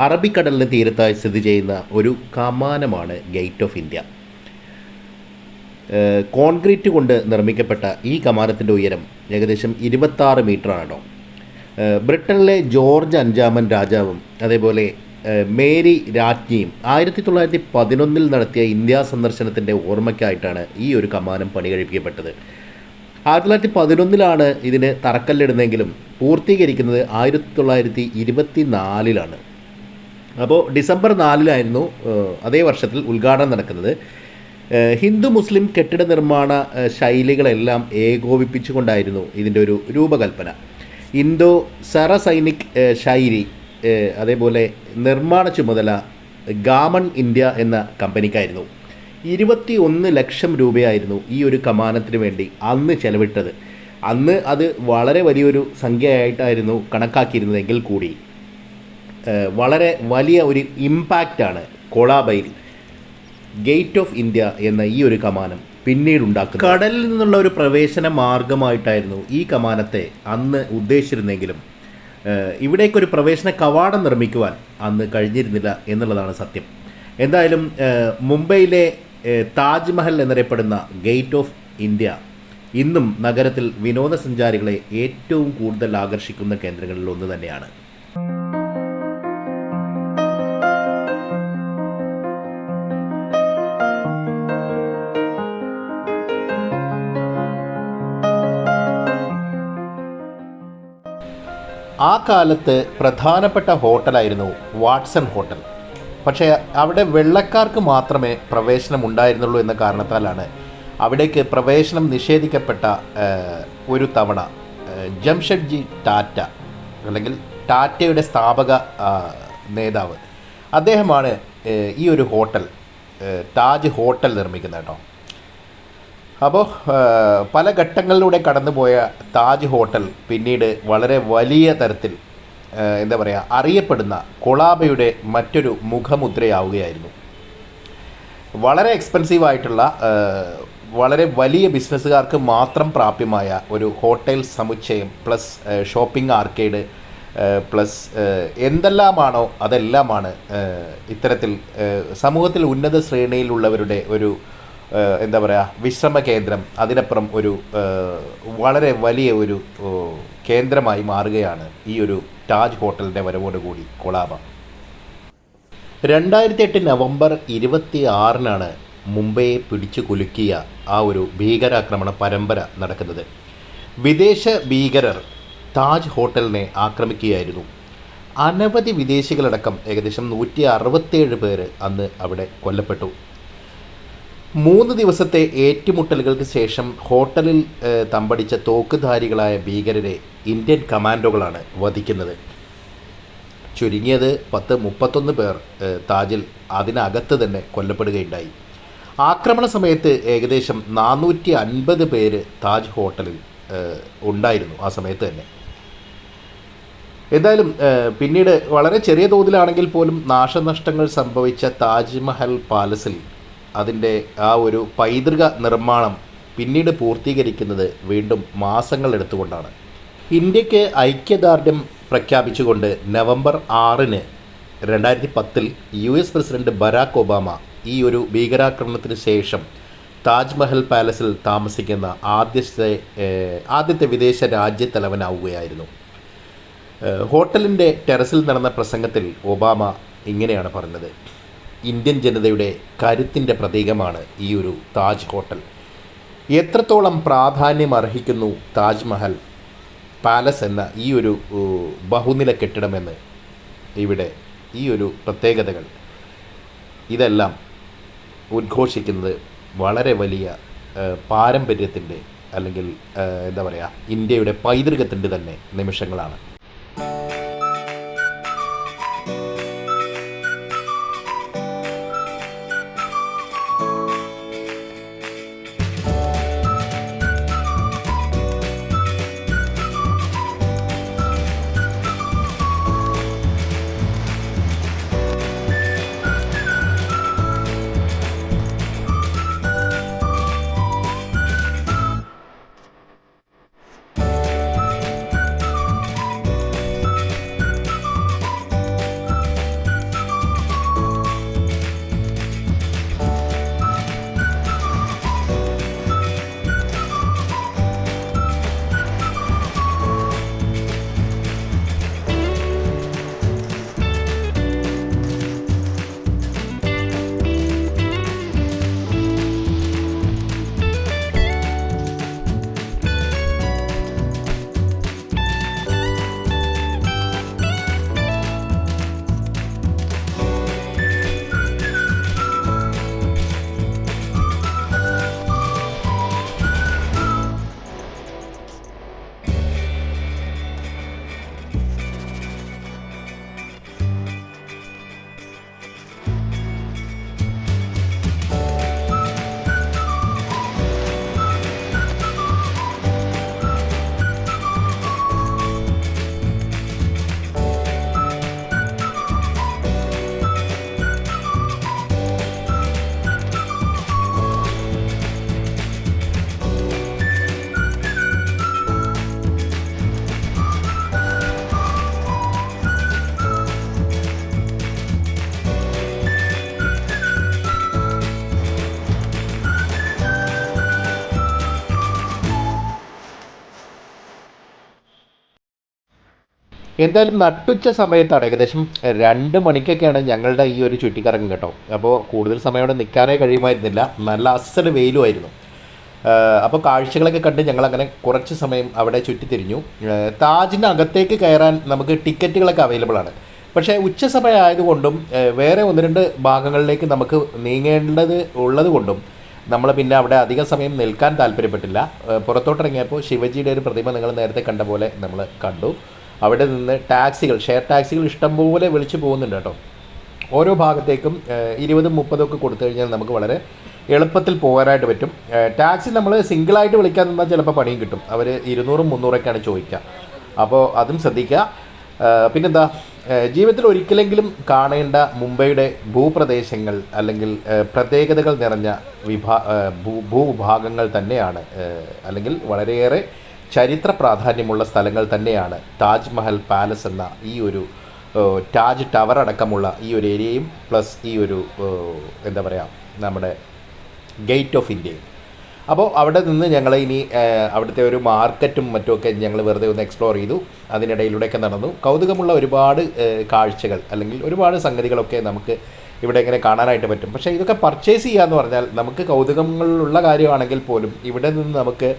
അറബിക്കടലിന് തീരത്തായി സ്ഥിതി ചെയ്യുന്ന ഒരു കമാനമാണ് ഗേറ്റ് ഓഫ് ഇന്ത്യ. കോൺക്രീറ്റ് കൊണ്ട് നിർമ്മിക്കപ്പെട്ട ഈ കമാനത്തിൻ്റെ ഉയരം ഏകദേശം 26 മീറ്ററാണ് കേട്ടോ. ബ്രിട്ടനിലെ ജോർജ് അഞ്ചാമൻ രാജാവും അതേപോലെ മേരി രാജ്ഞിയും 1911 നടത്തിയ ഇന്ത്യ സന്ദർശനത്തിൻ്റെ ഓർമ്മയ്ക്കായിട്ടാണ് ഈ ഒരു കമാനം പണി കഴിപ്പിക്കപ്പെട്ടത്. 1911 ഇതിന് തറക്കല്ലിടുന്നെങ്കിലും പൂർത്തീകരിക്കുന്നത് 1924 അപ്പോൾ ഡിസംബർ 4 അതേ വർഷത്തിൽ ഉദ്ഘാടനം നടക്കുന്നത്. ഹിന്ദു മുസ്ലിം കെട്ടിട നിർമ്മാണ ശൈലികളെല്ലാം ഏകോപിപ്പിച്ചുകൊണ്ടായിരുന്നു ഇതിൻ്റെ ഒരു രൂപകൽപ്പന. ഇന്തോ സൈനിക് ശൈലി അതേപോലെ നിർമ്മാണ ചുമതല ഗാമൺ ഇന്ത്യ എന്ന കമ്പനിക്കായിരുന്നു. 21 ലക്ഷം രൂപയായിരുന്നു ഈ ഒരു കമാനത്തിന് വേണ്ടി അന്ന് ചെലവിട്ടത്. അന്ന് അത് വളരെ വലിയൊരു സംഖ്യയായിട്ടായിരുന്നു കണക്കാക്കിയിരുന്നതെങ്കിൽ കൂടി വളരെ വലിയ ഒരു ഇമ്പാക്റ്റാണ് കൊളാബയിൽ ഗേറ്റ് ഓഫ് ഇന്ത്യ എന്ന ഈ ഒരു കമാനം പിന്നീടുണ്ടാക്കുന്നത്. കടലിൽ നിന്നുള്ള ഒരു പ്രവേശന മാർഗമായിട്ടായിരുന്നു ഈ കമാനത്തെ അന്ന് ഉദ്ദേശിച്ചിരുന്നെങ്കിലും ഇവിടേക്കൊരു പ്രവേശന കവാടം നിർമ്മിക്കുവാൻ അന്ന് കഴിഞ്ഞിരുന്നില്ല എന്നുള്ളതാണ് സത്യം. എന്തായാലും മുംബൈയിലെ താജ്മഹൽ എന്നറിയപ്പെടുന്ന ഗേറ്റ് ഓഫ് ഇന്ത്യ ഇന്നും നഗരത്തിൽ വിനോദസഞ്ചാരികളെ ഏറ്റവും കൂടുതൽ ആകർഷിക്കുന്ന കേന്ദ്രങ്ങളിൽ ഒന്ന് തന്നെയാണ്. ആ കാലത്ത് പ്രധാനപ്പെട്ട ഹോട്ടലായിരുന്നു വാട്സൺ ഹോട്ടൽ. പക്ഷേ അവിടെ വെള്ളക്കാർക്ക് മാത്രമേ പ്രവേശനം ഉണ്ടായിരുന്നുള്ളൂ എന്ന കാരണത്താലാണ് അവിടേക്ക് പ്രവേശനം നിഷേധിക്കപ്പെട്ട ഒരു തവണ ജംഷഡ്ജി ടാറ്റ അല്ലെങ്കിൽ ടാറ്റയുടെ സ്ഥാപക നേതാവ് അദ്ദേഹമാണ് ഈ ഒരു ഹോട്ടൽ താജ് ഹോട്ടൽ നിർമ്മിക്കുന്നത് കേട്ടോ. അപ്പോൾ പല ഘട്ടങ്ങളിലൂടെ കടന്നുപോയ താജ് ഹോട്ടൽ പിന്നീട് വളരെ വലിയ തരത്തിൽ അറിയപ്പെടുന്ന കൊളാബയുടെ മറ്റൊരു മുഖമുദ്രയാവുകയായിരുന്നു. വളരെ എക്സ്പെൻസീവായിട്ടുള്ള വളരെ വലിയ ബിസിനസ്സുകാർക്ക് മാത്രം പ്രാപ്യമായ ഒരു ഹോട്ടൽ സമുച്ചയം പ്ലസ് ഷോപ്പിംഗ് ആർക്കേഡ് പ്ലസ് എന്തെല്ലാമാണോ അതെല്ലാമാണ് ഇത്തരത്തിൽ സമൂഹത്തിൽ ഉന്നത ശ്രേണിയിലുള്ളവരുടെ ഒരു വിശ്രമ കേന്ദ്രം. അതിനപ്പുറം ഒരു വളരെ വലിയ ഒരു കേന്ദ്രമായി മാറുകയാണ് ഈ ഒരു താജ് ഹോട്ടലിൻ്റെ വരവോടുകൂടി കൊളാബ. 2008 നവംബർ 26 മുംബൈയെ പിടിച്ചു കുലുക്കിയ ആ ഒരു ഭീകരാക്രമണ പരമ്പര നടക്കുന്നത്. വിദേശ ഭീകരർ താജ് ഹോട്ടലിനെ ആക്രമിക്കുകയായിരുന്നു. അനവധി വിദേശികളടക്കം ഏകദേശം 167 പേര് അന്ന് അവിടെ കൊല്ലപ്പെട്ടു. 3 ദിവസത്തെ ഏറ്റുമുട്ടലുകൾക്ക് ശേഷം ഹോട്ടലിൽ തമ്പടിച്ച തോക്കുധാരികളായ ഭീകരരെ ഇന്ത്യൻ കമാൻഡോകളാണ് വധിക്കുന്നത്. ചുരുങ്ങിയത് 31 പേർ താജിൽ അതിനകത്ത് തന്നെ കൊല്ലപ്പെടുകയുണ്ടായി. ആക്രമണ സമയത്ത് ഏകദേശം 450 പേര് താജ് ഹോട്ടലിൽ ഉണ്ടായിരുന്നു ആ സമയത്ത് തന്നെ. എന്തായാലും പിന്നീട് വളരെ ചെറിയ തോതിലാണെങ്കിൽ പോലും നാശനഷ്ടങ്ങൾ സംഭവിച്ച താജ്മഹൽ പാലസിൽ അതിൻ്റെ ആ ഒരു പൈതൃക നിർമ്മാണം പിന്നീട് പൂർത്തീകരിക്കുന്നത് വീണ്ടും മാസങ്ങൾ എടുത്തുകൊണ്ടാണ്. ഇന്ത്യക്ക് ഐക്യദാർഢ്യം പ്രഖ്യാപിച്ചുകൊണ്ട് November 6 2010 US president Barack Obama ഈ ഒരു ഭീകരാക്രമണത്തിന് ശേഷം താജ്മഹൽ പാലസിൽ താമസിക്കുന്ന ആദ്യത്തെ വിദേശ രാജ്യത്തലവനാവുകയായിരുന്നു. ഹോട്ടലിൻ്റെ ടെറസിൽ നടന്ന പ്രസംഗത്തിൽ ഒബാമ ഇങ്ങനെയാണ് പറഞ്ഞത്: ഇന്ത്യൻ ജനതയുടെ കരുത്തിൻ്റെ പ്രതീകമാണ് ഈ ഒരു താജ് ഹോട്ടൽ. എത്രത്തോളം പ്രാധാന്യം അർഹിക്കുന്നു താജ്മഹൽ പാലസ് എന്ന ഈ ഒരു ബഹുനില കെട്ടിടമെന്ന് ഇവിടെ ഈ ഒരു പ്രത്യേകതകൾ ഇതെല്ലാം ഉദ്ഘോഷിക്കുന്നത് വളരെ വലിയ പാരമ്പര്യത്തിൻ്റെ അല്ലെങ്കിൽ ഇന്ത്യയുടെ പൈതൃകത്തിൻ്റെ തന്നെ നിമിഷങ്ങളാണ്. എന്തായാലും നട്ടുച്ച സമയത്താണ്, ഏകദേശം 2 മണിക്കൊക്കെയാണ് ഞങ്ങളുടെ ഈ ഒരു ചുറ്റിക്കറങ്ങും കേട്ടോ. അപ്പോൾ കൂടുതൽ സമയം അവിടെ നിൽക്കാനേ കഴിയുമായിരുന്നില്ല, നല്ല അസല് വെയിലുമായിരുന്നു. അപ്പോൾ കാഴ്ചകളൊക്കെ കണ്ട് ഞങ്ങളങ്ങനെ കുറച്ച് സമയം അവിടെ ചുറ്റിത്തിരിഞ്ഞു. താജിനകത്തേക്ക് കയറാൻ നമുക്ക് ടിക്കറ്റുകളൊക്കെ അവൈലബിൾ ആണ്. പക്ഷേ ഉച്ച സമയം ആയതുകൊണ്ടും വേറെ 1-2 ഭാഗങ്ങളിലേക്ക് നമുക്ക് നീങ്ങേണ്ടത് ഉള്ളത് കൊണ്ടും നമ്മൾ പിന്നെ അവിടെ അധിക സമയം നിൽക്കാൻ താല്പര്യപ്പെട്ടില്ല. പുറത്തോട്ടിറങ്ങിയപ്പോൾ ശിവജിയുടെ ഒരു പ്രതിമ നിങ്ങൾ നേരത്തെ കണ്ട പോലെ നമ്മൾ കണ്ടു. അവിടെ നിന്ന് ടാക്സികൾ, ഷെയർ ടാക്സികൾ ഇഷ്ടംപോലെ വിളിച്ചു പോകുന്നുണ്ട് കേട്ടോ. ഓരോ ഭാഗത്തേക്കും 20-30 ഒക്കെ കൊടുത്തു കഴിഞ്ഞാൽ നമുക്ക് വളരെ എളുപ്പത്തിൽ പോകാനായിട്ട് പറ്റും. ടാക്സി നമ്മൾ സിംഗിളായിട്ട് വിളിക്കാൻ നിന്നാൽ ചിലപ്പോൾ പണിയും കിട്ടും. അവർ 200-300ഒക്കെയാണ് ചോദിക്കുക. അപ്പോൾ അതും ശ്രദ്ധിക്കുക. പിന്നെന്താ, ജീവിതത്തിൽ ഒരിക്കലെങ്കിലും കാണേണ്ട മുംബൈയുടെ ഭൂപ്രദേശങ്ങൾ അല്ലെങ്കിൽ പ്രത്യേകതകൾ നിറഞ്ഞ ഭൂവിഭാഗങ്ങൾ തന്നെയാണ്, അല്ലെങ്കിൽ വളരെയേറെ ചരിത്ര പ്രാധാന്യമുള്ള സ്ഥലങ്ങൾ തന്നെയാണ് താജ്മഹൽ പാലസ് എന്ന ഈ ഒരു താജ് ടവർ അടക്കമുള്ള ഈ ഒരു ഏരിയയും, പ്ലസ് ഈ ഒരു എന്താ പറയുക, നമ്മുടെ ഗേറ്റ് ഓഫ് ഇന്ത്യയും. അപ്പോൾ അവിടെ നിന്ന് ഞങ്ങൾ ഇനി അവിടുത്തെ ഒരു മാർക്കറ്റും മറ്റുമൊക്കെ ഞങ്ങൾ വെറുതെ ഒന്ന് എക്സ്പ്ലോർ ചെയ്തു. അതിനിടയിലൂടെയൊക്കെ നടന്നു. കൗതുകമുള്ള ഒരുപാട് കാഴ്ചകൾ അല്ലെങ്കിൽ ഒരുപാട് സംഗതികളൊക്കെ നമുക്ക് ഇവിടെ ഇങ്ങനെ കാണാനായിട്ട് പറ്റും. പക്ഷേ ഇതൊക്കെ പർച്ചേസ് ചെയ്യാന്ന് പറഞ്ഞാൽ നമുക്ക് കൗതുകങ്ങളുള്ള കാര്യമാണെങ്കിൽ പോലും ഇവിടെ നിന്ന് നമുക്ക്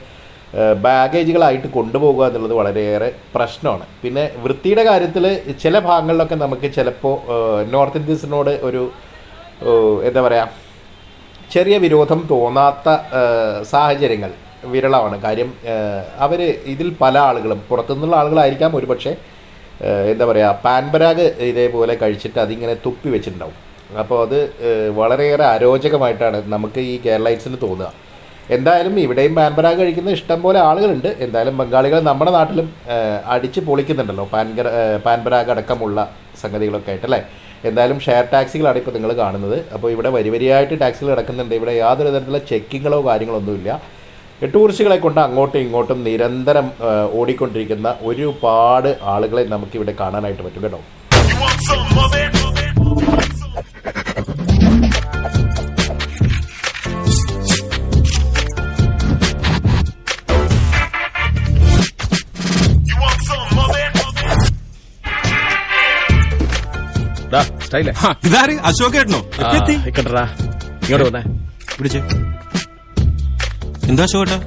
ബാഗേജുകളായിട്ട് കൊണ്ടുപോകുക എന്നുള്ളത് വളരെയേറെ പ്രശ്നമാണ്. പിന്നെ വൃത്തിയുടെ കാര്യത്തിൽ ചില ഭാഗങ്ങളിലൊക്കെ നമുക്ക് ചിലപ്പോൾ നോർത്ത് ഇന്ത്യൻസിനോട് ഒരു എന്താ പറയുക, ചെറിയ വിരോധം തോന്നാത്ത സാഹചര്യങ്ങൾ വിരളമാണ്. കാര്യം അവർ ഇതിൽ പല ആളുകളും പുറത്തുനിന്നുള്ള ആളുകളായിരിക്കാം ഒരുപക്ഷെ എന്താ പറയുക, പാൻപരാഗ് ഇതേപോലെ കഴിച്ചിട്ട് അതിങ്ങനെ തുപ്പി വെച്ചിട്ടുണ്ടാവും. അപ്പോൾ അത് വളരെയേറെ അരോചകമായിട്ടാണ് നമുക്ക് ഈ കേരളൈറ്റ്സിന് തോന്നുക. എന്തായാലും ഇവിടെയും പാൻപരാഗ് കഴിക്കുന്ന ഇഷ്ടംപോലെ ആളുകളുണ്ട്. എന്തായാലും ബംഗാളികൾ നമ്മുടെ നാട്ടിലും അടിച്ച് പൊളിക്കുന്നുണ്ടല്ലോ പാൻപരാഗ് അടക്കമുള്ള സംഗതികളൊക്കെ ആയിട്ടല്ലേ. എന്തായാലും ഷെയർ ടാക്സികളാണ് ഇപ്പോൾ നിങ്ങൾ കാണുന്നത്. അപ്പോൾ ഇവിടെ വരിയായിട്ട് ടാക്സികൾ കിടക്കുന്നുണ്ട്. ഇവിടെ യാതൊരു തരത്തിലുള്ള ചെക്കിങ്ങുകളോ കാര്യങ്ങളൊന്നുമില്ല. ടൂറിസ്റ്റുകളെ കൊണ്ട് അങ്ങോട്ടും ഇങ്ങോട്ടും നിരന്തരം ഓടിക്കൊണ്ടിരിക്കുന്ന ഒരുപാട് ആളുകളെ നമുക്കിവിടെ കാണാനായിട്ട് പറ്റും കേട്ടോ. അശോകേട്ടനോ? ഇങ്ങോട്ട് വന്നേ. പിടിച്ചേ. എന്താ അശോകേട്ടാ?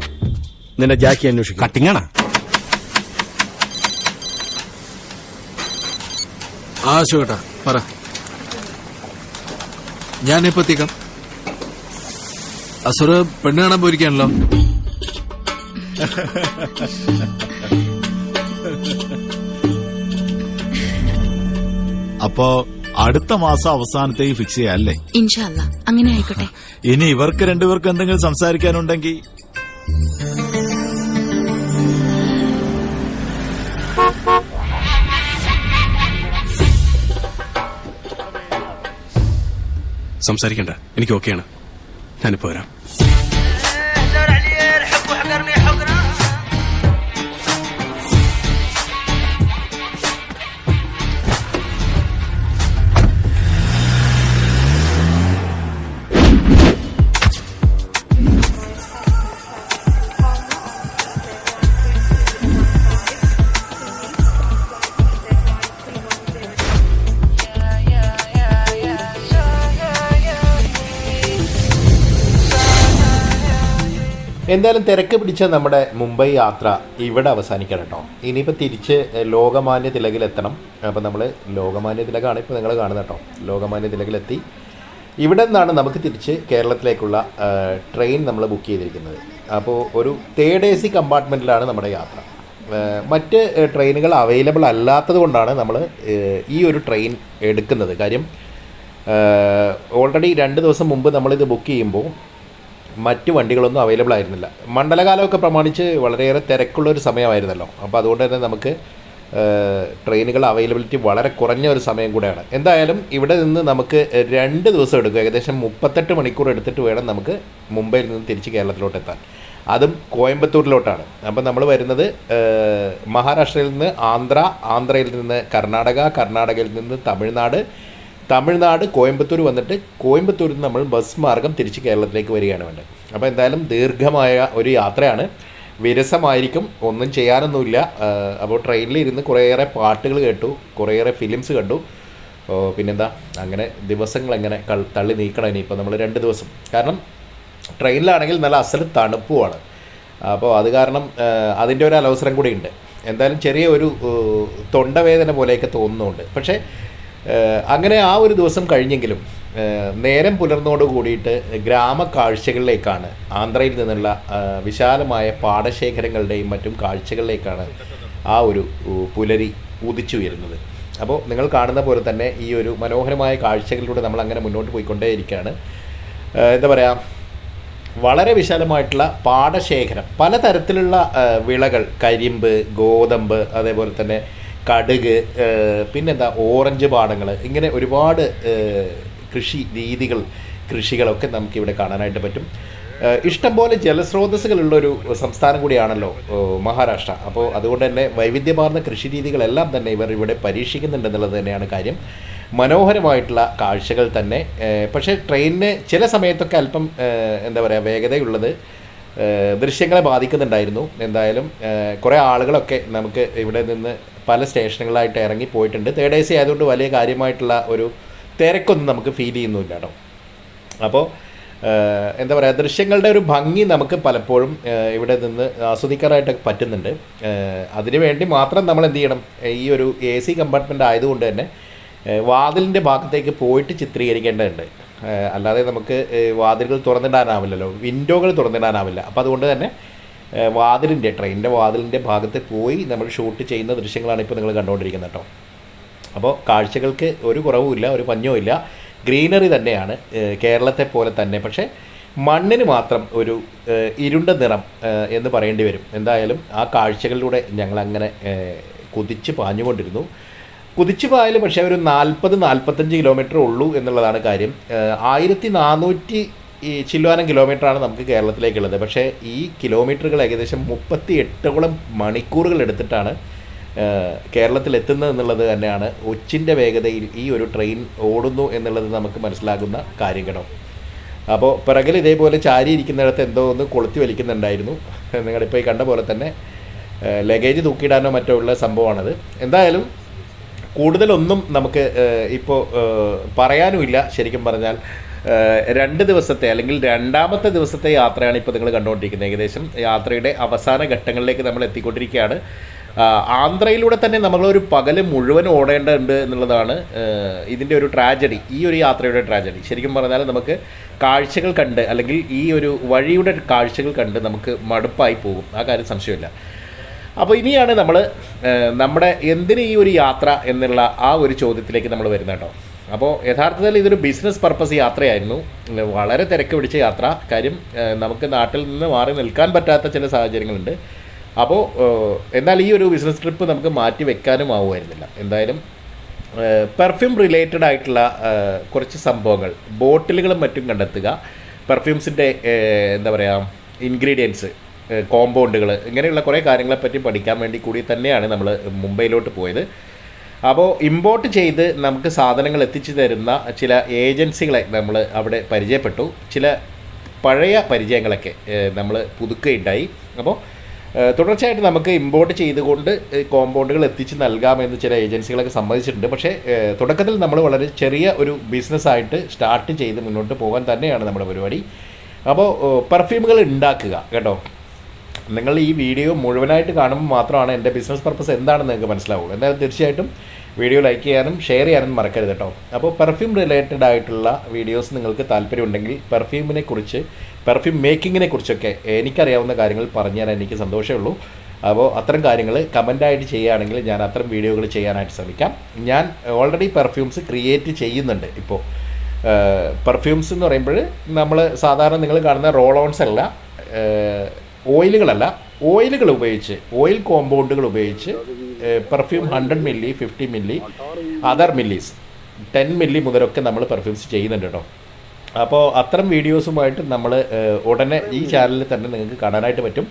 നിന്നെ ജാക്കി അന്വേഷിക്കും. കട്ടിങ്ങാണാ? അശോകേട്ടാ പറ, ഞാനിപ്പോ എത്തിക്കാം. അസുര പെണ്ണ് കാണാൻ പോയിരിക്കാണല്ലോ. അപ്പോ അടുത്ത മാസം അവസാനത്തേക്ക് ഫിക്സ് ചെയ്യാല്ലേ? ഇൻഷാ അല്ലാ, അങ്ങനെ ആയിക്കോട്ടെ. ഇനി ഇവർക്ക് രണ്ടുപേർക്ക് എന്തെങ്കിലും സംസാരിക്കാനുണ്ടെങ്കിൽ സംസാരിക്കണ്ട, എനിക്ക് ഓക്കെയാണ്. ഞാനിപ്പോ വരാം. എന്തായാലും തിരക്ക് പിടിച്ച നമ്മുടെ മുംബൈ യാത്ര ഇവിടെ അവസാനിക്കണം കേട്ടോ. ഇനിയിപ്പോൾ തിരിച്ച് ലോകമാന്യ തിലകിലെത്തണം. അപ്പോൾ നമ്മൾ ലോകമാന്യ തിലകാണ് ഇപ്പോൾ നിങ്ങൾ കാണുന്നത് കേട്ടോ. ലോകമാന്യ തിലകിലെത്തി ഇവിടെ നിന്നാണ് നമുക്ക് തിരിച്ച് കേരളത്തിലേക്കുള്ള ട്രെയിൻ നമ്മൾ ബുക്ക് ചെയ്തിരിക്കുന്നത്. അപ്പോൾ ഒരു 3rd AC കമ്പാർട്ട്മെൻറ്റിലാണ് നമ്മുടെ യാത്ര. മറ്റ് ട്രെയിനുകൾ അവൈലബിൾ അല്ലാത്തത് കൊണ്ടാണ് നമ്മൾ ഈ ഒരു ട്രെയിൻ എടുക്കുന്നത്. കാര്യം ഓൾറെഡി 2 ദിവസം മുമ്പ് നമ്മളിത് ബുക്ക് ചെയ്യുമ്പോൾ മറ്റ് വണ്ടികളൊന്നും അവൈലബിൾ ആയിരുന്നില്ല. മണ്ഡലകാലമൊക്കെ പ്രമാണിച്ച് വളരെയേറെ തിരക്കുള്ളൊരു സമയമായിരുന്നല്ലോ. അപ്പോൾ അതുകൊണ്ട് തന്നെ നമുക്ക് ട്രെയിനുകൾ അവൈലബിലിറ്റി വളരെ കുറഞ്ഞ ഒരു സമയം കൂടെയാണ്. എന്തായാലും ഇവിടെ നിന്ന് നമുക്ക് 2 ദിവസം എടുക്കും. ഏകദേശം 38 മണിക്കൂർ എടുത്തിട്ട് വേണം നമുക്ക് മുംബൈയിൽ നിന്ന് തിരിച്ച് കേരളത്തിലോട്ട് എത്താൻ. അതും കോയമ്പത്തൂരിലോട്ടാണ്. അപ്പം നമ്മൾ വരുന്നത് മഹാരാഷ്ട്രയിൽ നിന്ന് ആന്ധ്രയിൽ നിന്ന് കർണാടകയിൽ നിന്ന് തമിഴ്നാട് കോയമ്പത്തൂർ വന്നിട്ട് കോയമ്പത്തൂരിൽ നിന്ന് നമ്മൾ ബസ് മാർഗം തിരിച്ച് കേരളത്തിലേക്ക് വരികയാണ് വേണ്ടത്. അപ്പോൾ എന്തായാലും ദീർഘമായ ഒരു യാത്രയാണ്. വിരസമായിരിക്കും, ഒന്നും ചെയ്യാനൊന്നുമില്ല. അപ്പോൾ ട്രെയിനിലിരുന്ന് കുറേയേറെ പാട്ടുകൾ കേട്ടു, കുറേയേറെ ഫിലിംസ് കണ്ടു. പിന്നെന്താ, അങ്ങനെ ദിവസങ്ങൾ എങ്ങനെ തള്ളി നീക്കണം ഇനിയിപ്പോൾ നമ്മൾ 2 ദിവസം. കാരണം ട്രെയിനിലാണെങ്കിൽ നല്ല അസൽ തണുപ്പുമാണ്. അപ്പോൾ അത് കാരണം അതിൻ്റെ ഒരു അലവസരം കൂടി ഉണ്ട്. എന്തായാലും ചെറിയ ഒരു തൊണ്ടവേദന പോലെയൊക്കെ തോന്നുന്നുണ്ട്. പക്ഷേ അങ്ങനെ ആ ഒരു ദിവസം കഴിഞ്ഞെങ്കിലും നേരം പുലർന്നോട് കൂടിയിട്ട് ഗ്രാമക്കാഴ്ചകളിലേക്കാണ്, ആന്ധ്രയിൽ നിന്നുള്ള വിശാലമായ പാടശേഖരങ്ങളുടെയും മറ്റും കാഴ്ചകളിലേക്കാണ് ആ ഒരു പുലരി ഉദിച്ചുയരുന്നത്. അപ്പോൾ നിങ്ങൾ കാണുന്ന പോലെ തന്നെ ഈ ഒരു മനോഹരമായ കാഴ്ചകളിലൂടെ നമ്മൾ അങ്ങനെ മുന്നോട്ട് പോയിക്കൊണ്ടേയിരിക്കുകയാണ്. എന്താ പറയുക, വളരെ വിശാലമായിട്ടുള്ള പാടശേഖരം, പലതരത്തിലുള്ള വിളകൾ, കരിമ്പ്, ഗോതമ്പ്, അതേപോലെ തന്നെ കടുക്, പിന്നെന്താ ഓറഞ്ച് പാടങ്ങൾ, ഇങ്ങനെ ഒരുപാട് കൃഷി രീതികൾ, കൃഷികളൊക്കെ നമുക്കിവിടെ കാണാനായിട്ട് പറ്റും. ഇഷ്ടംപോലെ ജലസ്രോതസ്സുകളുള്ളൊരു സംസ്ഥാനം കൂടിയാണല്ലോ മഹാരാഷ്ട്ര. അപ്പോൾ അതുകൊണ്ട് തന്നെ വൈവിധ്യമാർന്ന കൃഷി രീതികളെല്ലാം തന്നെ ഇവർ ഇവിടെ പരീക്ഷിക്കുന്നുണ്ടെന്നുള്ളത് തന്നെയാണ് കാര്യം. മനോഹരമായിട്ടുള്ള കാഴ്ചകൾ തന്നെ. പക്ഷേ ട്രെയിനിന് ചില സമയത്തൊക്കെ അല്പം എന്താ പറയുക, വേഗതയുള്ളത് ദൃശ്യങ്ങളെ ബാധിക്കുന്നുണ്ടായിരുന്നു. എന്തായാലും കുറേ ആളുകളൊക്കെ നമുക്ക് ഇവിടെ നിന്ന് പല സ്റ്റേഷനുകളായിട്ട് ഇറങ്ങി പോയിട്ടുണ്ട്. 3rd AC ആയതുകൊണ്ട് വലിയ കാര്യമായിട്ടുള്ള ഒരു തിരക്കൊന്നും നമുക്ക് ഫീൽ ചെയ്യുന്നില്ല കേട്ടോ. അപ്പോൾ എന്താ പറയുക, ദൃശ്യങ്ങളുടെ ഒരു ഭംഗി നമുക്ക് പലപ്പോഴും ഇവിടെ നിന്ന് ആസ്വദിക്കാനായിട്ടൊക്കെ പറ്റുന്നുണ്ട്. അതിനുവേണ്ടി മാത്രം നമ്മൾ എന്ത് ചെയ്യണം, ഈ ഒരു AC കമ്പാർട്ട്മെൻ്റ് ആയതുകൊണ്ട് തന്നെ വാതിലിൻ്റെ ഭാഗത്തേക്ക് പോയിട്ട് ചിത്രീകരിക്കേണ്ടതുണ്ട്. അല്ലാതെ നമുക്ക് വാതിലുകൾ തുറന്നിടാനാവില്ലല്ലോ, വിൻഡോകൾ തുറന്നിടാനാവില്ല. അപ്പോൾ അതുകൊണ്ട് തന്നെ ട്രെയിനിൻ്റെ വാതിലിൻ്റെ ഭാഗത്ത് പോയി നമ്മൾ ഷൂട്ട് ചെയ്യുന്ന ദൃശ്യങ്ങളാണ് ഇപ്പോൾ നിങ്ങൾ കണ്ടുകൊണ്ടിരിക്കുന്നത് കേട്ടോ. അപ്പോൾ കാഴ്ചകൾക്ക് ഒരു കുറവുമില്ല, ഒരു പഞ്ഞവും ഇല്ല. ഗ്രീനറി തന്നെയാണ് കേരളത്തെ പോലെ തന്നെ. പക്ഷേ മണ്ണിന് മാത്രം ഒരു ഇരുണ്ട നിറം എന്ന് പറയേണ്ടി വരും. എന്തായാലും ആ കാഴ്ചകളിലൂടെ ഞങ്ങളങ്ങനെ കുതിച്ച് പാഞ്ഞുകൊണ്ടിരുന്നു. കുതിച്ചു പായൽ പക്ഷേ ഒരു 40-45 കിലോമീറ്റർ ഉള്ളൂ എന്നുള്ളതാണ് കാര്യം. 1400 ചില്ലുവാനം കിലോമീറ്ററാണ് നമുക്ക് കേരളത്തിലേക്കുള്ളത്. പക്ഷേ ഈ കിലോമീറ്ററുകൾ ഏകദേശം 38ഓളം മണിക്കൂറുകൾ എടുത്തിട്ടാണ് കേരളത്തിലെത്തുന്നത് എന്നുള്ളത് തന്നെയാണ് ഒച്ചിൻ്റെ വേഗതയിൽ ഈ ഒരു ട്രെയിൻ ഓടുന്നു എന്നുള്ളത് നമുക്ക് മനസ്സിലാകുന്ന കാര്യം കേട്ടോ. അപ്പോൾ പിറകിൽ ഇതേപോലെ ചാരിയിരിക്കുന്നിടത്ത് എന്തോ ഒന്ന് കൊളുത്തി വലിക്കുന്നുണ്ടായിരുന്നു. നിങ്ങളിപ്പോൾ ഈ കണ്ട പോലെ തന്നെ ലഗേജ് തൂക്കിയിടാനോ മറ്റോ ഉള്ള സംഭവമാണത്. എന്തായാലും കൂടുതലൊന്നും നമുക്ക് ഇപ്പോൾ പറയാനുമില്ല. ശരിക്കും പറഞ്ഞാൽ 2 ദിവസത്തെ അല്ലെങ്കിൽ 2ാമത്തെ ദിവസത്തെ യാത്രയാണ് ഇപ്പോൾ നിങ്ങൾ കണ്ടുകൊണ്ടിരിക്കുന്നത്. ഏകദേശം യാത്രയുടെ അവസാന ഘട്ടങ്ങളിലേക്ക് നമ്മൾ എത്തിക്കൊണ്ടിരിക്കുകയാണ്. ആന്ധ്രയിലൂടെ തന്നെ നമ്മളൊരു പകല് മുഴുവൻ ഓടേണ്ടതുണ്ട് എന്നുള്ളതാണ് ഇതിൻ്റെ ഒരു ട്രാജഡി, ഈ ഒരു യാത്രയുടെ ട്രാജഡി. ശരിക്കും പറഞ്ഞാൽ നമുക്ക് കാഴ്ചകൾ കണ്ട്, അല്ലെങ്കിൽ ഈ ഒരു വഴിയുടെ കാഴ്ചകൾ കണ്ട് നമുക്ക് മടുപ്പായി പോകും, ആ കാര്യം സംശയമില്ല. അപ്പോൾ ഇനിയാണ് നമ്മൾ നമ്മുടെ എന്തിന് ഈ ഒരു യാത്ര എന്നുള്ള ആ ഒരു ചോദ്യത്തിലേക്ക് നമ്മൾ വരുന്നത് കേട്ടോ. അപ്പോൾ യഥാർത്ഥത്തിൽ ഇതൊരു ബിസിനസ് പർപ്പസ് യാത്രയായിരുന്നു. വളരെ തിരക്ക് പിടിച്ച യാത്ര. കാര്യം നമുക്ക് നാട്ടിൽ നിന്ന് മാറി നിൽക്കാൻ പറ്റാത്ത ചില സാഹചര്യങ്ങളുണ്ട്. അപ്പോൾ എന്നാൽ ഈ ഒരു ബിസിനസ് ട്രിപ്പ് നമുക്ക് മാറ്റി വെക്കാനും ആവുമായിരുന്നില്ല. എന്തായാലും പെർഫ്യൂം റിലേറ്റഡ് ആയിട്ടുള്ള കുറച്ച് സംഭവങ്ങൾ, ബോട്ടിലുകളും മറ്റും കണ്ടെത്തുക, പെർഫ്യൂംസിൻ്റെ എന്താ പറയുക ഇൻഗ്രീഡിയൻസ്, കോമ്പൗണ്ടുകൾ, ഇങ്ങനെയുള്ള കുറേ കാര്യങ്ങളെപ്പറ്റി പഠിക്കാൻ വേണ്ടി കൂടി തന്നെയാണ് നമ്മൾ മുംബൈയിലോട്ട് പോയത്. അപ്പോൾ ഇമ്പോർട്ട് ചെയ്ത് നമുക്ക് സാധനങ്ങൾ എത്തിച്ചു തരുന്ന ചില ഏജൻസികളെ നമ്മൾ അവിടെ പരിചയപ്പെട്ടു. ചില പഴയ പരിചയങ്ങളൊക്കെ നമ്മൾ പുതുക്കുകയുണ്ടായി. അപ്പോൾ തുടർച്ചയായിട്ട് നമുക്ക് ഇമ്പോർട്ട് ചെയ്തുകൊണ്ട് കോമ്പൗണ്ടുകൾ എത്തിച്ച് നൽകാമെന്ന് ചില ഏജൻസികളൊക്കെ സമ്മതിച്ചിട്ടുണ്ട്. പക്ഷേ തുടക്കത്തിൽ നമ്മൾ വളരെ ചെറിയ ഒരു ബിസിനസ്സായിട്ട് സ്റ്റാർട്ട് ചെയ്ത് മുന്നോട്ട് പോകാൻ തന്നെയാണ് നമ്മുടെ പരിപാടി. അപ്പോൾ പെർഫ്യൂമുകൾ ഉണ്ടാക്കുക കേട്ടോ. നിങ്ങൾ ഈ വീഡിയോ മുഴുവനായിട്ട് കാണുമ്പോൾ മാത്രമാണ് എൻ്റെ ബിസിനസ് പർപ്പസ് എന്താണെന്ന് നിങ്ങൾക്ക് മനസ്സിലാവുള്ളൂ. എന്തായാലും തീർച്ചയായിട്ടും വീഡിയോ ലൈക്ക് ചെയ്യാനും ഷെയർ ചെയ്യാനും മറക്കരുത് കേട്ടോ. അപ്പോൾ പെർഫ്യൂം റിലേറ്റഡ് ആയിട്ടുള്ള വീഡിയോസ് നിങ്ങൾക്ക് താല്പര്യമുണ്ടെങ്കിൽ പെർഫ്യൂം മേക്കിങ്ങിനെ കുറിച്ചൊക്കെ എനിക്കറിയാവുന്ന കാര്യങ്ങൾ പറഞ്ഞു തരാൻ എനിക്ക് സന്തോഷമേ ഉള്ളൂ. അപ്പോൾ അത്തരം കാര്യങ്ങൾ കമൻ്റായിട്ട് ചെയ്യുകയാണെങ്കിൽ ഞാൻ അത്തരം വീഡിയോകൾ ചെയ്യാനായിട്ട് ശ്രമിക്കാം. ഞാൻ ഓൾറെഡി പെർഫ്യൂംസ് ക്രിയേറ്റ് ചെയ്യുന്നുണ്ട്. ഇപ്പോൾ പെർഫ്യൂംസ് എന്ന് പറയുമ്പോൾ നമ്മൾ സാധാരണ നിങ്ങൾ കാണുന്ന റോൾ ഓൺസ് അല്ല, ഓയിലുകളല്ല, ഓയിലുകൾ ഉപയോഗിച്ച്, ഓയിൽ കോമ്പൗണ്ടുകൾ ഉപയോഗിച്ച് perfume 100 milli, 50 milli, other millis 10 milli മുതലൊക്കെ നമ്മൾ പെർഫ്യൂംസ് ചെയ്യുന്നുണ്ട് കേട്ടോ. അപ്പോൾ അത്തരം വീഡിയോസുമായിട്ട് നമ്മൾ ഉടനെ ഈ ചാനലിൽ തന്നെ നിങ്ങൾക്ക് കാണാനായിട്ട് പറ്റും.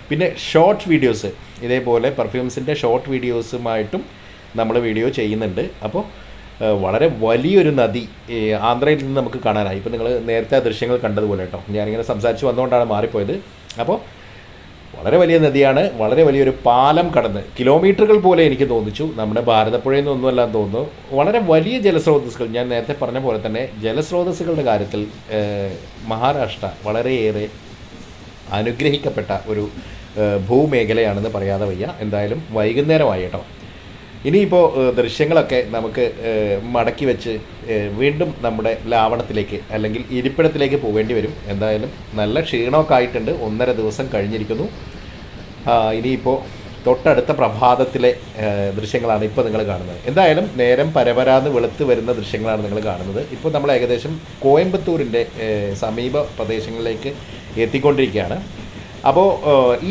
പിന്നെ ഷോർട്ട് വീഡിയോസ്, ഇതേപോലെ പെർഫ്യൂംസിൻ്റെ ഷോർട്ട് വീഡിയോസുമായിട്ടും നമ്മൾ വീഡിയോ ചെയ്യുന്നുണ്ട്. അപ്പോൾ വളരെ വലിയൊരു നദി ആന്ധ്രയിൽ നിന്ന് നമുക്ക് കാണാനായി. ഇപ്പോൾ നിങ്ങൾ നേരത്തെ ആ ദൃശ്യങ്ങൾ കണ്ടതുപോലെ കേട്ടോ. ഞാനിങ്ങനെ സംസാരിച്ച് വന്നുകൊണ്ടാണ് മാറിപ്പോയത്. അപ്പോൾ വളരെ വലിയ നദിയാണ്. വളരെ വലിയൊരു പാലം കടന്ന് കിലോമീറ്ററുകൾ പോലെ എനിക്ക് തോന്നിച്ചു. നമ്മുടെ ഭാരതപ്പുഴയിൽ നിന്നൊന്നുമല്ല തോന്നുന്നു. വളരെ വലിയ ജലസ്രോതസ്സുകൾ, ഞാൻ നേരത്തെ പറഞ്ഞ പോലെ തന്നെ ജലസ്രോതസ്സുകളുടെ കാര്യത്തിൽ മഹാരാഷ്ട്ര വളരെയേറെ അനുഗ്രഹിക്കപ്പെട്ട ഒരു ഭൂമേഖലയാണെന്ന് പറയാതെ വയ്യ. എന്തായാലും വൈകുന്നേരമായി കേട്ടോ. ഇനിയിപ്പോൾ ദൃശ്യങ്ങളൊക്കെ നമുക്ക് മടക്കി വെച്ച് വീണ്ടും നമ്മുടെ ലാവണത്തിലേക്ക് അല്ലെങ്കിൽ ഇരിപ്പിടത്തിലേക്ക് പോകേണ്ടി വരും. എന്തായാലും നല്ല ക്ഷീണമൊക്കെ ആയിട്ടുണ്ട്. 1.5 ദിവസം കഴിഞ്ഞിരിക്കുന്നു. ഇനിയിപ്പോൾ തൊട്ടടുത്ത പ്രഭാതത്തിലെ ദൃശ്യങ്ങളാണ് ഇപ്പോൾ നിങ്ങൾ കാണുന്നത്. എന്തായാലും നേരം പരപരാന്ന് വെളുത്ത് വരുന്ന ദൃശ്യങ്ങളാണ് നിങ്ങൾ കാണുന്നത്. ഇപ്പോൾ നമ്മൾ ഏകദേശം കോയമ്പത്തൂരിൻ്റെ സമീപ പ്രദേശങ്ങളിലേക്ക് എത്തിക്കൊണ്ടിരിക്കുകയാണ്. അപ്പോൾ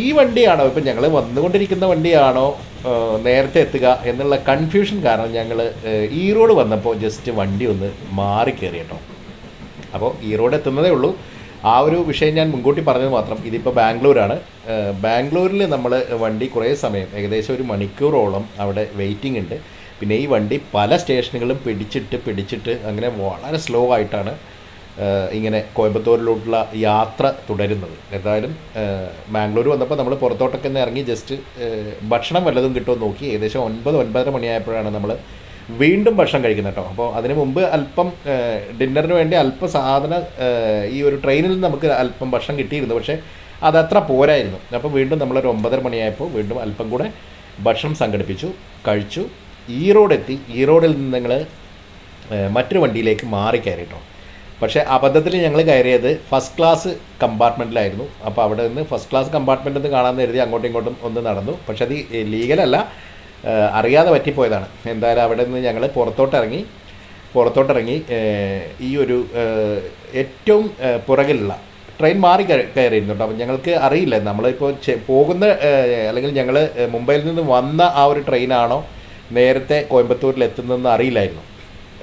ഈ വണ്ടിയാണോ ഇപ്പം ഞങ്ങൾ വന്നുകൊണ്ടിരിക്കുന്ന വണ്ടിയാണോ നേരത്തെ എത്തുക എന്നുള്ള കൺഫ്യൂഷൻ കാരണം ഞങ്ങൾ ഈറോഡ് വന്നപ്പോൾ ജസ്റ്റ് വണ്ടി ഒന്ന് മാറി കയറി കേട്ടോ. അപ്പോൾ ഈറോഡ് എത്തുന്നതേ ഉള്ളൂ. ആ ഒരു വിഷയം ഞാൻ മുൻകൂട്ടി പറഞ്ഞത് മാത്രം. ഇതിപ്പോൾ ബാംഗ്ലൂരാണ്. ബാംഗ്ലൂരിൽ നമ്മൾ വണ്ടി കുറേ സമയം ഏകദേശം 1 മണിക്കൂറോളം അവിടെ വെയിറ്റിംഗ് ഉണ്ട്. പിന്നെ ഈ വണ്ടി പല സ്റ്റേഷനുകളും പിടിച്ചിട്ട് അങ്ങനെ വളരെ സ്ലോ ആയിട്ടാണ് ഇങ്ങനെ കോയമ്പത്തൂരിലോട്ടുള്ള യാത്ര തുടരുന്നത്. എന്തായാലും ബാംഗ്ലൂർ വന്നപ്പോൾ നമ്മൾ പുറത്തോട്ടൊക്കെ ഒന്ന് ഇറങ്ങി ജസ്റ്റ് ഭക്ഷണം വല്ലതും കിട്ടുമെന്ന് നോക്കി. ഏകദേശം 9-9:30 മണിയായപ്പോഴാണ് നമ്മൾ വീണ്ടും ഭക്ഷണം കഴിക്കുന്നത് കേട്ടോ. അപ്പോൾ അതിന് മുമ്പ് അല്പം ഡിന്നറിന് വേണ്ടി അല്പം സാധനം ഈ ഒരു ട്രെയിനിൽ നിന്ന് നമുക്ക് അല്പം ഭക്ഷണം കിട്ടിയിരുന്നു. പക്ഷേ അതത്ര പോരായിരുന്നു. അപ്പോൾ വീണ്ടും നമ്മളൊരു 9:30 മണിയായപ്പോൾ വീണ്ടും അല്പം കൂടെ ഭക്ഷണം സംഘടിപ്പിച്ചു, കഴിച്ചു. ഈറോഡെത്തി. ഈറോഡിൽ നിന്ന് ഞങ്ങൾ മറ്റൊരു വണ്ടിയിലേക്ക് മാറി കയറി കേട്ടോ. പക്ഷേ അബദ്ധത്തിൽ ഞങ്ങൾ കയറിയത് ഫസ്റ്റ് ക്ലാസ് കമ്പാർട്ട്മെൻറ്റിലായിരുന്നു. അപ്പോൾ അവിടെ നിന്ന് ഫസ്റ്റ് ക്ലാസ് കമ്പാർട്ട്മെൻറ്റിൽ നിന്ന് കാണാമെന്ന് കരുതി അങ്ങോട്ടും ഇങ്ങോട്ടും ഒന്ന് നടന്നു. പക്ഷേ അത് ലീഗലല്ല, അറിയാതെ പറ്റിപ്പോയതാണ്. എന്തായാലും അവിടെ നിന്ന് ഞങ്ങൾ പുറത്തോട്ടിറങ്ങി ഈ ഒരു ഏറ്റവും പുറകിലുള്ള ട്രെയിൻ മാറി കയറിയിരുന്നു കേട്ടോ. അപ്പം ഞങ്ങൾക്ക് അറിയില്ല നമ്മളിപ്പോൾ പോകുന്ന അല്ലെങ്കിൽ ഞങ്ങൾ മുംബൈയിൽ നിന്ന് വന്ന ആ ഒരു ട്രെയിനാണോ നേരത്തെ കോയമ്പത്തൂരിൽ എത്തുന്നതെന്ന് അറിയില്ലായിരുന്നു.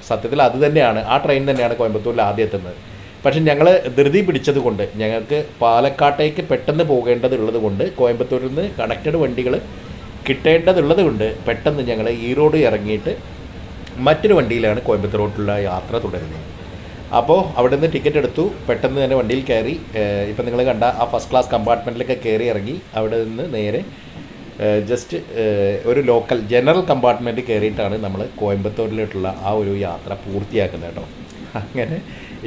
സത്യത്തിൽ അത് തന്നെയാണ്, ആ ട്രെയിൻ തന്നെയാണ് കോയമ്പത്തൂരിൽ ആദ്യം എത്തുന്നത്. പക്ഷെ ഞങ്ങൾ ധൃതി പിടിച്ചത് കൊണ്ട് ഞങ്ങൾക്ക് പാലക്കാട്ടേക്ക് പെട്ടെന്ന് പോകേണ്ടതുള്ളത് കൊണ്ട് കോയമ്പത്തൂരിൽ നിന്ന് കണക്റ്റഡ് വണ്ടികൾ കിട്ടേണ്ടതുള്ളത് കൊണ്ട് പെട്ടെന്ന് ഞങ്ങൾ ഈറോഡ് ഇറങ്ങിയിട്ട് മറ്റൊരു വണ്ടിയിലാണ് കോയമ്പത്തൂരോട്ടുള്ള യാത്ര തുടരുന്നത്. അപ്പോൾ അവിടെ നിന്ന് ടിക്കറ്റ് എടുത്തു, പെട്ടെന്ന് തന്നെ വണ്ടിയിൽ കയറി. ഇപ്പം നിങ്ങൾ കണ്ട ആ ഫസ്റ്റ് ക്ലാസ് കമ്പാർട്ട്മെൻറ്റിലൊക്കെ കയറി ഇറങ്ങി അവിടെ നിന്ന് നേരെ ജസ്റ്റ് ഒരു ലോക്കൽ ജനറൽ കമ്പാർട്ട്മെൻറ്റ് കയറിയിട്ടാണ് നമ്മൾ കോയമ്പത്തൂരിലോട്ടുള്ള ആ ഒരു യാത്ര പൂർത്തിയാക്കുന്നത് കേട്ടോ. അങ്ങനെ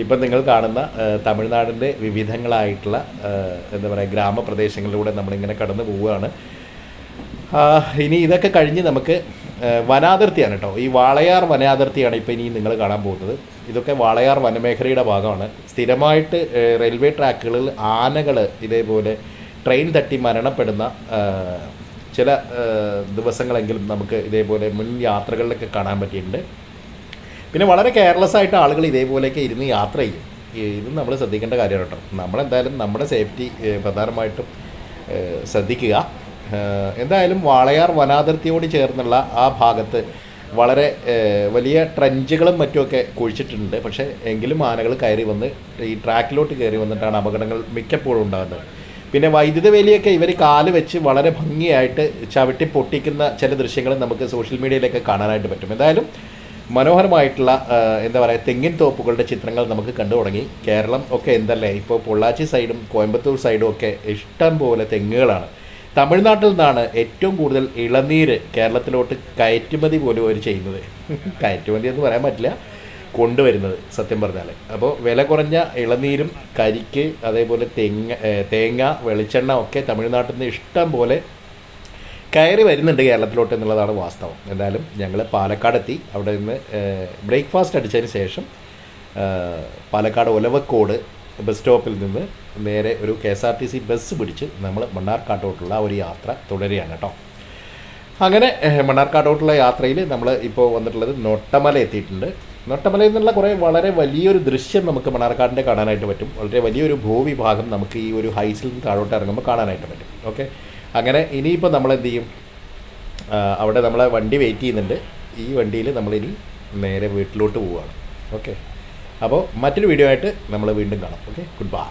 ഇപ്പം നിങ്ങൾ കാണുന്ന തമിഴ്നാടിൻ്റെ വിവിധങ്ങളായിട്ടുള്ള എന്താ പറയുക ഗ്രാമപ്രദേശങ്ങളിലൂടെ നമ്മളിങ്ങനെ കടന്നു പോവുകയാണ്. ഇനി ഇതൊക്കെ കഴിഞ്ഞ് നമുക്ക് വനാതിർത്തിയാണ് കേട്ടോ. ഈ വാളയാർ വനാതിർത്തിയാണ് ഇപ്പോൾ ഇനി നിങ്ങൾ കാണാൻ പോകുന്നത്. ഇതൊക്കെ വാളയാർ വനമേഖലയുടെ ഭാഗമാണ്. സ്ഥിരമായിട്ട് റെയിൽവേ ട്രാക്കുകളിൽ ആനകൾ ഇതേപോലെ ട്രെയിൻ തട്ടി മരണപ്പെടുന്ന ചില ദിവസങ്ങളെങ്കിലും നമുക്ക് ഇതേപോലെ മുൻ യാത്രകളിലൊക്കെ കാണാൻ പറ്റിയിട്ടുണ്ട്. പിന്നെ വളരെ കെയർലെസ് ആയിട്ട് ആളുകൾ ഇതേപോലെയൊക്കെ ഇരുന്ന് യാത്ര ചെയ്യും. ഇതും നമ്മൾ ശ്രദ്ധിക്കേണ്ട കാര്യമാണ് കേട്ടോ. നമ്മളെന്തായാലും നമ്മുടെ സേഫ്റ്റി പ്രധാനമായിട്ടും ശ്രദ്ധിക്കുക. എന്തായാലും വാളയാർ വനാതിർത്തിയോട് ചേർന്നുള്ള ആ ഭാഗത്ത് വളരെ വലിയ ട്രഞ്ചുകളും മറ്റുമൊക്കെ കുഴിച്ചിട്ടുണ്ട്. പക്ഷേ എങ്കിലും ആനകൾ കയറി വന്ന് ഈ ട്രാക്കിലോട്ട് കയറി വന്നിട്ടാണ് അപകടങ്ങൾ മിക്കപ്പോഴും ഉണ്ടാകുന്നത്. പിന്നെ വൈദ്യുത വേലിയൊക്കെ ഇവർ കാല് വെച്ച് വളരെ ഭംഗിയായിട്ട് ചവിട്ടി പൊട്ടിക്കുന്ന ചില ദൃശ്യങ്ങൾ നമുക്ക് സോഷ്യൽ മീഡിയയിലൊക്കെ കാണാനായിട്ട് പറ്റും. എന്തായാലും മനോഹരമായിട്ടുള്ള എന്താ പറയുക തെങ്ങിൻ തോപ്പുകളുടെ ചിത്രങ്ങൾ നമുക്ക് കണ്ടു തുടങ്ങി. കേരളം ഒക്കെ എന്തല്ലേ, ഇപ്പോൾ പൊള്ളാച്ചി സൈഡും കോയമ്പത്തൂർ സൈഡും ഒക്കെ ഇഷ്ടം പോലെ തെങ്ങുകളാണ്. തമിഴ്നാട്ടിൽ നിന്നാണ് ഏറ്റവും കൂടുതൽ ഇളനീര് കേരളത്തിലോട്ട് കയറ്റുമതി പോലും അവർ ചെയ്യുന്നത്. കയറ്റുമതി എന്ന് പറയാൻ പറ്റില്ല, കൊണ്ടുവരുന്നത് സത്യം പറഞ്ഞാൽ. അപ്പോൾ വില കുറഞ്ഞ ഇളനീരും കരിക്ക് അതേപോലെ തേങ്ങ വെളിച്ചെണ്ണ ഒക്കെ തമിഴ്നാട്ടിൽ നിന്ന് ഇഷ്ടം പോലെ കയറി വരുന്നുണ്ട് കേരളത്തിലോട്ട് എന്നുള്ളതാണ് വാസ്തവം. എന്തായാലും ഞങ്ങൾ പാലക്കാടെത്തി. അവിടെ നിന്ന് ബ്രേക്ക്ഫാസ്റ്റ് അടിച്ചതിന് ശേഷം പാലക്കാട് ഒലവക്കോട് ബസ് സ്റ്റോപ്പിൽ നിന്ന് നേരെ ഒരു KSRTC ബസ് പിടിച്ച് നമ്മൾ മണ്ണാർക്കാട്ടോട്ടുള്ള ഒരു യാത്ര തുടരുകയാണ് കേട്ടോ. അങ്ങനെ മണ്ണാർക്കാട്ടോട്ടുള്ള യാത്രയിൽ നമ്മൾ ഇപ്പോൾ വന്നിട്ടുള്ളത് നൊട്ടമല എത്തിയിട്ടുണ്ട്. നൊട്ടമലയിൽ നിന്നുള്ള കുറേ വളരെ വലിയൊരു ദൃശ്യം നമുക്ക് മണ്ണാർക്കാടിൻ്റെ കാണാനായിട്ട് പറ്റും. വളരെ വലിയൊരു ഭൂവിഭാഗം നമുക്ക് ഈ ഒരു ഹൈസിൽ നിന്ന് താഴോട്ട് ഇറങ്ങുമ്പോൾ കാണാനായിട്ട് പറ്റും. ഓക്കെ, അങ്ങനെ ഇനിയിപ്പോൾ നമ്മൾ എന്ത് ചെയ്യും, അവിടെ നമ്മളെ വണ്ടി വെയിറ്റ് ചെയ്യുന്നുണ്ട്. ഈ വണ്ടിയിൽ നമ്മളിനി നേരെ വീട്ടിലോട്ട് പോവുകയാണ്. ഓക്കെ, അപ്പോൾ മറ്റൊരു വീഡിയോ ആയിട്ട് നമ്മൾ വീണ്ടും കാണാം. Okay, good bye.